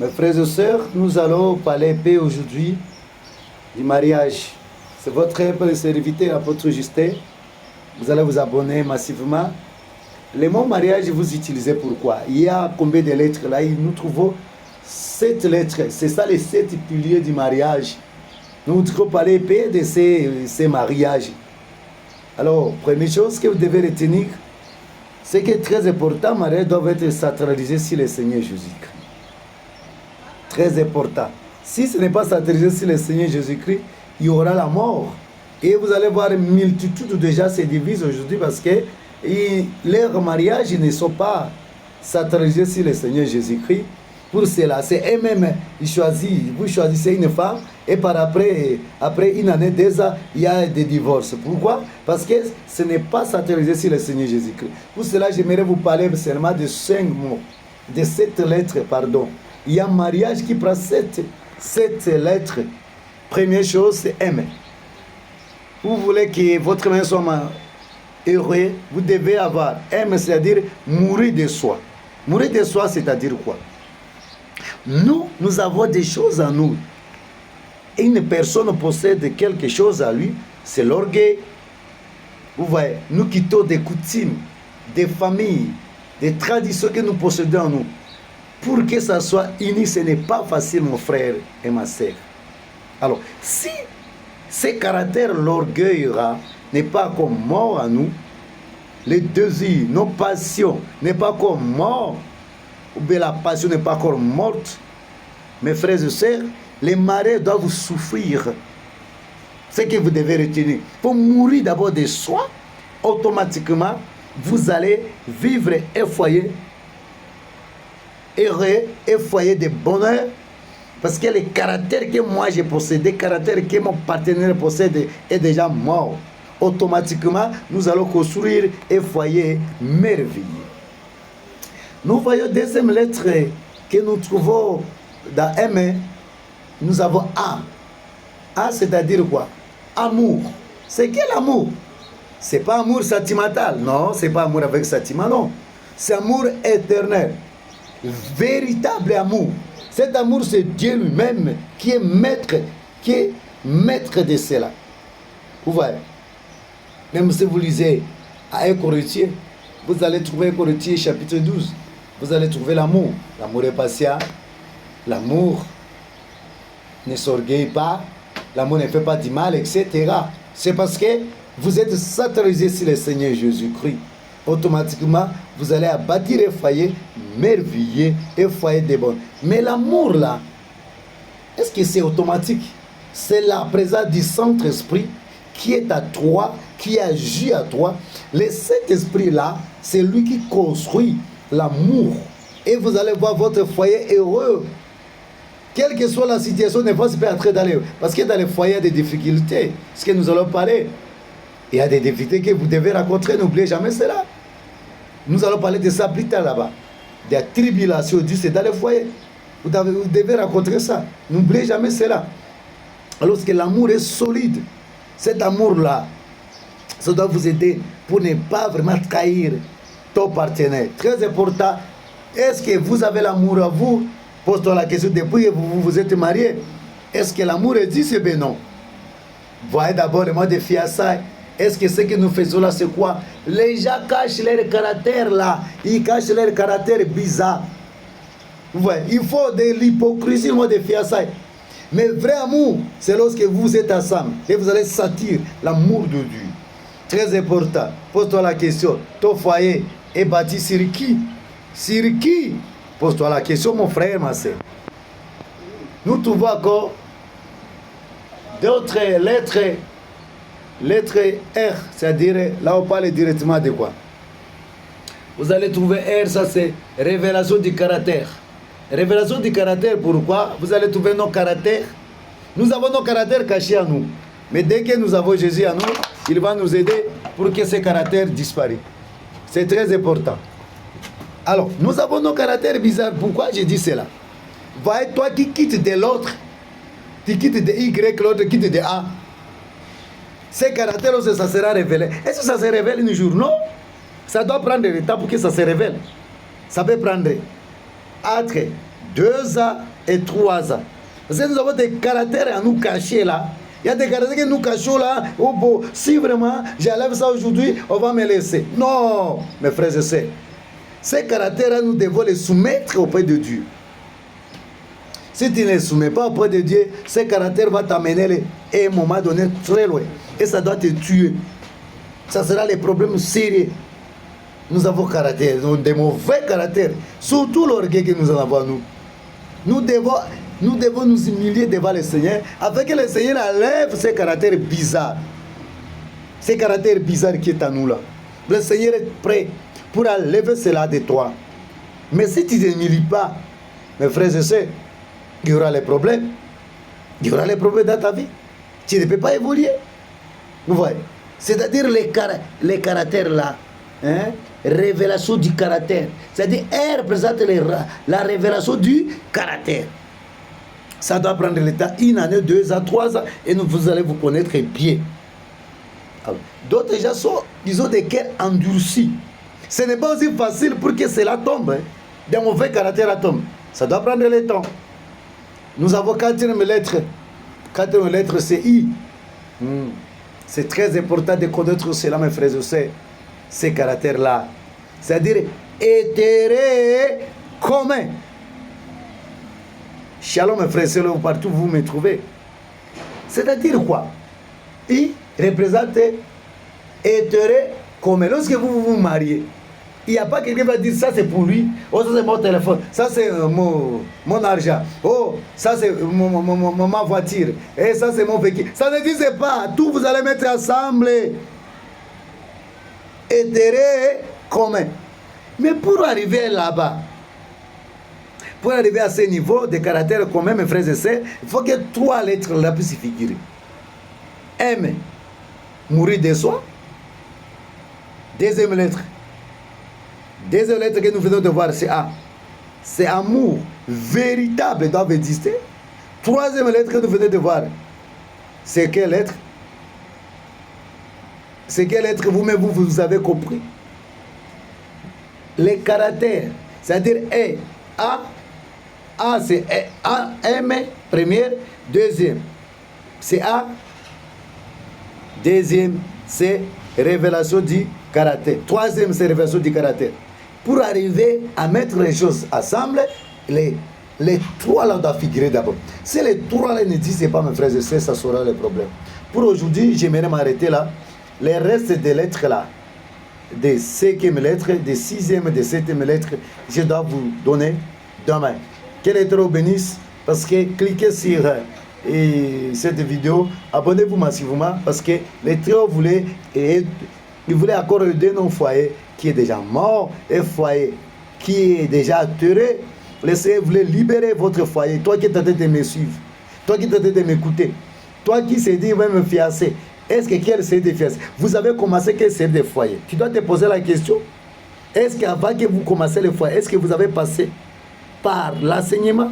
Mes frères et sœurs, nous allons parler paix aujourd'hui du mariage. C'est votre serviteur, apôtre Justin. Vous allez vous abonner massivement. Le mot mariage, vous utilisez pourquoi? Il y a combien de lettres là? Nous trouvons 7 lettres. C'est ça les 7 piliers du mariage. Nous devons parler paix de ces mariages. Alors, première chose que vous devez retenir, c'est que très important, le mariage doit être sacralisé sur le Seigneur Jésus-Christ. Très important. Si ce n'est pas sacralisé sur le Seigneur Jésus-Christ, il y aura la mort. Et vous allez voir une multitude déjà se divise aujourd'hui parce que leurs mariages ne sont pas sacralisés sur le Seigneur Jésus-Christ. Pour cela, c'est eux-mêmes, vous choisissez une femme et après une année, 2 ans, il y a des divorces. Pourquoi? Parce que ce n'est pas sacralisé sur le Seigneur Jésus-Christ. Pour cela, j'aimerais vous parler seulement de 5 mots, de 7 lettres, pardon. Il y a un mariage qui prend 7 lettres. Première chose, c'est aimer. Vous voulez que votre main soit heureux, vous devez avoir aimer, c'est-à-dire mourir de soi. Mourir de soi, c'est-à-dire quoi? Nous avons des choses en nous. Une personne possède quelque chose à lui, c'est l'orgueil. Vous voyez, nous quittons des coutumes, des familles, des traditions que nous possédons en nous. Pour que ça soit uni, ce n'est pas facile, mon frère et ma sœur. Alors, si ce caractère, l'orgueil n'est pas encore mort à nous, les désirs, nos passions n'est pas encore mort, ou bien la passion n'est pas encore morte, mes frères et sœurs, les mariés doivent souffrir. Ce que vous devez retenir. Pour mourir d'abord de soi, automatiquement, vous allez vivre un foyer heureux, un foyer de bonheur, parce que le caractère que moi j'ai possédé, le caractère que mon partenaire possède est déjà mort. Automatiquement, nous allons construire un foyer merveilleux. Nous voyons deuxième lettre que nous trouvons dans M. Nous avons A. A, c'est-à-dire quoi? Amour. C'est quel amour? C'est pas amour sentimental. Non, c'est pas amour avec sentiment, non. C'est amour éternel. Véritable amour. Cet amour, c'est Dieu lui-même qui est maître de cela. Vous voyez? Même si vous lisez à 1 Corinthiens, vous allez trouver 1 Corinthiens chapitre 12. Vous allez trouver l'amour. L'amour est patient. L'amour ne s'orgueille pas. L'amour ne fait pas du mal, etc. C'est parce que vous êtes sacralisé sur le Seigneur Jésus-Christ. Automatiquement, vous allez bâtir un foyer merveilleux, un foyer de bon. Mais l'amour là, est-ce que c'est automatique? C'est la présence du Saint-Esprit qui est à toi, qui agit à toi. Le Saint-Esprit là, c'est lui qui construit l'amour. Et vous allez voir votre foyer heureux. Quelle que soit la situation, ne pas se faire entrer dans les... Parce que dans les foyers, il y a des difficultés. Ce que nous allons parler. Il y a des difficultés que vous devez rencontrer, n'oubliez jamais cela. Nous allons parler de ça plus tard là-bas. Des tribulations, c'est dans les foyers. Vous devez rencontrer ça. N'oubliez jamais cela. Alors que l'amour est solide. Cet amour-là, ça doit vous aider pour ne pas vraiment trahir ton partenaire. Très important. Est-ce que vous avez l'amour à vous? Pose-toi la question depuis que vous vous êtes marié. Est-ce que l'amour existe? Ben non. Voyez d'abord le mot de fiançailles. Est-ce que ce que nous faisons là, c'est quoi? Les gens cachent leur caractère là. Ils cachent leur caractère bizarre. Vous voyez, il faut de l'hypocrisie, le mot de fiançailles. Mais vrai amour, c'est lorsque vous êtes ensemble et vous allez sentir l'amour de Dieu. Très important. Pose-toi la question. Ton foyer est bâti sur qui? Sur qui? Pose-toi la question, mon frère, ma soeur. Nous trouvons encore d'autres lettres. Lettre R, c'est-à-dire, là on parle directement de quoi? Vous allez trouver R, ça c'est révélation du caractère. Révélation du caractère, pourquoi? Vous allez trouver nos caractères. Nous avons nos caractères cachés à nous. Mais dès que nous avons Jésus à nous, il va nous aider pour que ces caractères disparaissent. C'est très important. Alors, nous avons nos caractères bizarres. Pourquoi je dis cela? Voyez, toi qui quittes de l'autre, tu quittes de Y, l'autre quitte de A. Ces caractères, ça sera révélé. Est-ce que ça se révèle un jour? Non. Ça doit prendre le temps pour que ça se révèle. Ça peut prendre entre 2 ans et 3 ans. Parce que nous avons des caractères à nous cacher là. Il y a des caractères que nous cachons là. Oh bon, si vraiment j'enlève ça aujourd'hui, on va me laisser. Non, mes frères et sœurs. Ces caractères-là, nous devons les soumettre auprès de Dieu. Si tu ne les soumets pas auprès de Dieu, ces caractères vont t'amener à un moment donné très loin. Et ça doit te tuer. Ça sera les problèmes sérieux. Nous avons caractère, des mauvais caractères. Surtout l'orgueil que nous en avons nous. Nous devons nous humilier devant le Seigneur afin que le Seigneur enlève ces caractères bizarres. Ces caractères bizarres qui sont à nous là. Le Seigneur est prêt pour enlever cela de toi. Mais si tu ne t'humilies pas, mes frères et sœurs, il y aura les problèmes. Il y aura les problèmes dans ta vie. Tu ne peux pas évoluer. Vous voyez? C'est-à-dire les caractères là. Hein? Révélation du caractère. C'est-à-dire, elle représente la révélation du caractère. Ça doit prendre le temps, 1 année, 2 ans, 3 ans, et vous allez vous connaître bien. D'autres gens ils ont des cœurs endurcis. Ce n'est pas aussi facile pour que cela tombe. Hein? Des mauvais caractères tombent. Ça doit prendre le temps. Nous avons 4e lettre. 4e lettre, c'est I. C'est très important de connaître cela, mes frères et sœurs. Ces caractères-là. C'est-à-dire, éthéré commun. Shalom, mes frères et sœurs, partout où vous me trouvez. C'est-à-dire quoi? I représente éthéré commun. Lorsque vous mariez, il n'y a pas quelqu'un qui va dire ça c'est pour lui, oh ça c'est mon téléphone, ça c'est mon argent, oh ça c'est ma voiture, et ça c'est mon véhicule. Ça ne disait pas, tout vous allez mettre ensemble. Intérêt commun. Mais pour arriver là-bas, pour arriver à ce niveau de caractère commun, mes frères et sœurs, il faut que 3 lettres là puissent figurer. M, mourir de soi. 2e lettre. 2e lettre que nous venons de voir, c'est A. C'est amour véritable doit exister. 3e lettre que nous venons de voir, c'est quelle lettre? C'est quelle lettre vous-même vous avez compris? Les caractères, c'est-à-dire E, A c'est A, M, première, 2e, c'est A, 2e, c'est révélation du caractère, 3e, c'est révélation du caractère. Pour arriver à mettre les choses ensemble, les 3 là doivent figurer d'abord. Si les 3 là ne disent pas, mes frères et sœurs, ça sera le problème. Pour aujourd'hui, j'aimerais m'arrêter là. Les restes des lettres là, des 5e lettres, des 6e, des 7e lettres, je dois vous donner demain. Que l'Éternel vous bénisse, parce que cliquez sur cette vidéo, abonnez-vous massivement, parce que l'Éternel voulait encore aider nos foyers qui est déjà mort, et foyer qui est déjà atterré. Le Seigneur voulait libérer votre foyer. Toi qui es en train de me suivre, toi qui es en train de m'écouter, toi qui s'est dit, va me fiancer. Est-ce que quel c'est des fiançailles? Vous avez commencé quel c'est des foyers? Tu dois te poser la question. Est-ce qu'avant que vous commencez le foyer, est-ce que vous avez passé par l'enseignement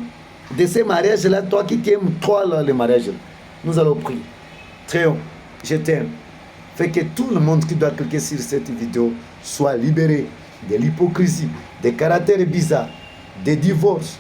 de ces mariages-là? Toi qui aimes toi là, les mariages, nous allons prier. Très haut, je t'aime. Fait que tout le monde qui doit cliquer sur cette vidéo soit libéré de l'hypocrisie, des caractères bizarres, des divorces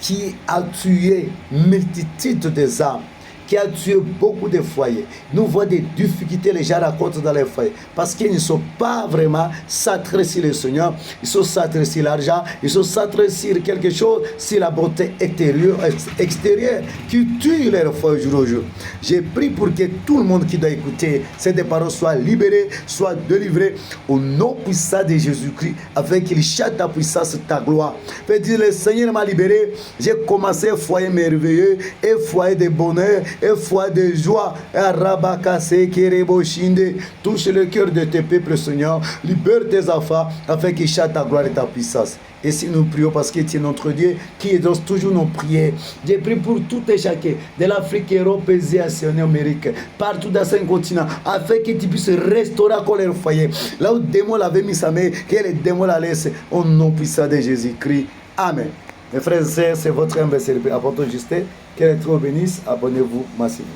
qui a tué multitude des âmes, qui a tué beaucoup de foyers. Nous voyons des difficultés, les gens racontent dans les foyers, parce qu'ils ne sont pas vraiment centrés sur le Seigneur, ils sont centrés sur l'argent, ils sont centrés sur quelque chose, sur la beauté extérieure, qui tue leur foi jour au jour. J'ai prié pour que tout le monde qui doit écouter ces paroles soit libéré, soit délivré, au nom puissant de Jésus-Christ, afin qu'il chante ta puissance, ta gloire. Fait dire, le Seigneur m'a libéré, j'ai commencé un foyer merveilleux, un foyer de bonheur, et foi de joie, touche le cœur de tes peuples, Seigneur, libère tes enfants, afin qu'ils chantent ta gloire et ta puissance. Et si nous prions parce que tu es notre Dieu, qui exauce toujours nos prières, j'ai prié pour tout et chacun, de l'Afrique, Europe, Asie, Amérique, partout dans ce continent, afin que tu puisses restaurer encore leur foyer. Là où le démon l'avait mis sa main, que le démon la laisse, au nom puissant de Jésus-Christ. Amen. Mes frères et sœurs, c'est votre humble serviteur, apôtre Justin. Que l'Éternel bénisse. Abonnez-vous massivement.